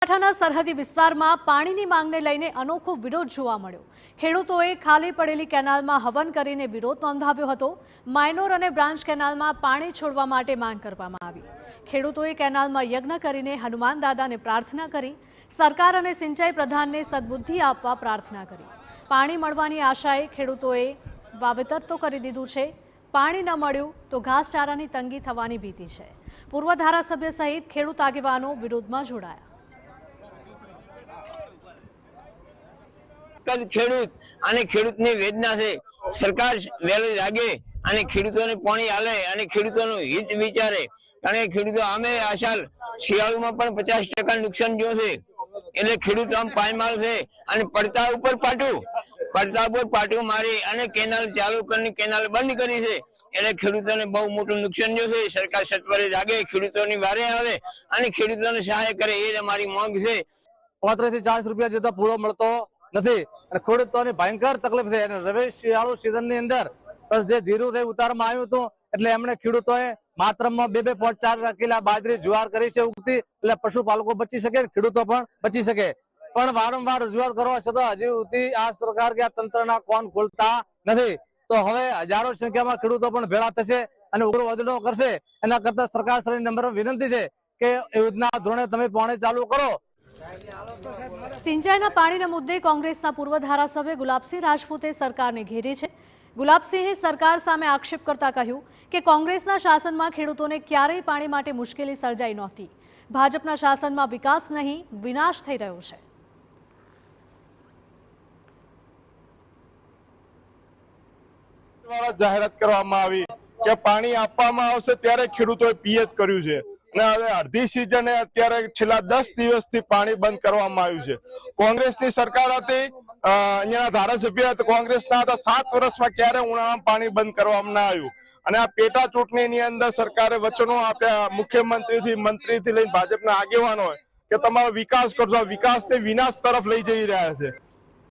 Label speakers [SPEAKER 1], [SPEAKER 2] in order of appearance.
[SPEAKER 1] બનાસકાંઠાના સરહદી વિસ્તારમાં પાણીની માંગને લઈને અનોખો વિરોધ જોવા મળ્યો। ખેડૂતોએ ખાલી પડેલી કેનાલમાં હવન કરીને વિરોધ નોંધાવ્યો હતો। માયનોર અને બ્રાન્ચ કેનાલમાં પાણી છોડવા માટે માંગ કરવામાં આવી। ખેડૂતોએ કેનાલમાં યજ્ઞ કરીને હનુમાન દાદાને પ્રાર્થના કરી। સરકાર અને સિંચાઈ પ્રધાનને સદબુદ્ધિ આપવા પ્રાર્થના કરી। પાણી મળવાની આશાએ ખેડૂતોએ વાવેતર તો કરી દીધું છે, પાણી ન મળ્યું તો ઘાસચારાની તંગી થવાની ભીતિ છે। પૂર્વ ધારાસભ્ય સહિત ખેડૂત આગેવાનો વિરોધમાં જોડાયા।
[SPEAKER 2] ખેડૂત અને ખેડૂતની વેદના છે। સરકાર વહેલી જાગે અને ખેડૂતોને પાણી આલે અને ખેડૂતોનું હિત વિચારે, કારણ કે ખેડૂતો આમે આ સાલ શિયાળુમાં પણ 50% નુકસાન થયું છે। એટલે ખેડૂતો આમ પાયમાલ છે અને પડતા ઉપર પાટું મારી અને કેનાલ ચાલુ કરીને કેનાલ બંધ કરી છે। એટલે ખેડૂતોને બહુ મોટું નુકસાન થયું છે। સરકાર સત્વરે જાગે, ખેડૂતોની વારે આવે અને ખેડૂતોને સહાય કરે, એ અમારી માંગ છે।
[SPEAKER 3] 35 થી 40 રૂપિયા જેટલો પૂરો મળતો નથી અને ખેડૂતોની ભયંકર તકલીફ છે। અને રવિ શિયાળુ સિઝનની અંદર જે જીરું છે ઉતારવામાં આવ્યું હતું, એટલે એમણે ખેડૂતોએ માત્રમાં 2-4 કિલા બાજરી જુવાર કરી છે ઉગતી, એટલે પશુપાલકો બચી શકે, ખેડૂતો પણ બચી શકે। પણ વારંવાર રજૂઆત કરવા છતાં હજી સુધી આ સરકાર કે આ તંત્રના કોન ખોલતા નથી। તો હવે હજારો સંખ્યામાં ખેડૂતો પણ ભેળા થશે અને ઉગ્ર વધડો કરશે। એના કરતા સરકાર શ્રીની નમ્ર વિનંતી છે કે યોજના ધોરણે તમે પાણી ચાલુ કરો।
[SPEAKER 1] સિંચાઈના પાણીના મુદ્દે કોંગ્રેસના પૂર્વ ધારાસભ્ય ગુલાબસિંહ રાજપૂતે સરકારને ઘેરી છે। ગુલાબસિંહે સરકાર સામે આક્ષેપ કરતા કહ્યું કે કોંગ્રેસના શાસનમાં ખેડૂતોને ક્યારેય પાણી માટે મુશ્કેલી સર્જાઈ નહોતી। ભાજપના શાસનમાં વિકાસ નહીં, વિનાશ થઈ રહ્યો છે।
[SPEAKER 4] જાહેરાત કરવામાં આવી કે પાણી આપવામાં આવશે, ત્યારે ખેડૂતોએ પિયત કર્યું છે અને હવે અડધી સિઝને અત્યારે છેલ્લા 10 દિવસથી પાણી બંધ કરવામાં આવ્યું છે। કોંગ્રેસની સરકાર હતી, અહીંયાના ધારાસભ્ય કોંગ્રેસના હતા, 7 વર્ષમાં ક્યારે ઉનાળામાં પાણી બંધ કરવામાં ના આવ્યું। અને આ પેટા ચૂંટણીની અંદર સરકારે વચનો આપ્યા, મુખ્યમંત્રીથી મંત્રીથી લઈને ભાજપના આગેવાનો કે તમારો વિકાસ કરજો, વિકાસથી વિનાશ તરફ લઈ જઈ રહ્યા છે।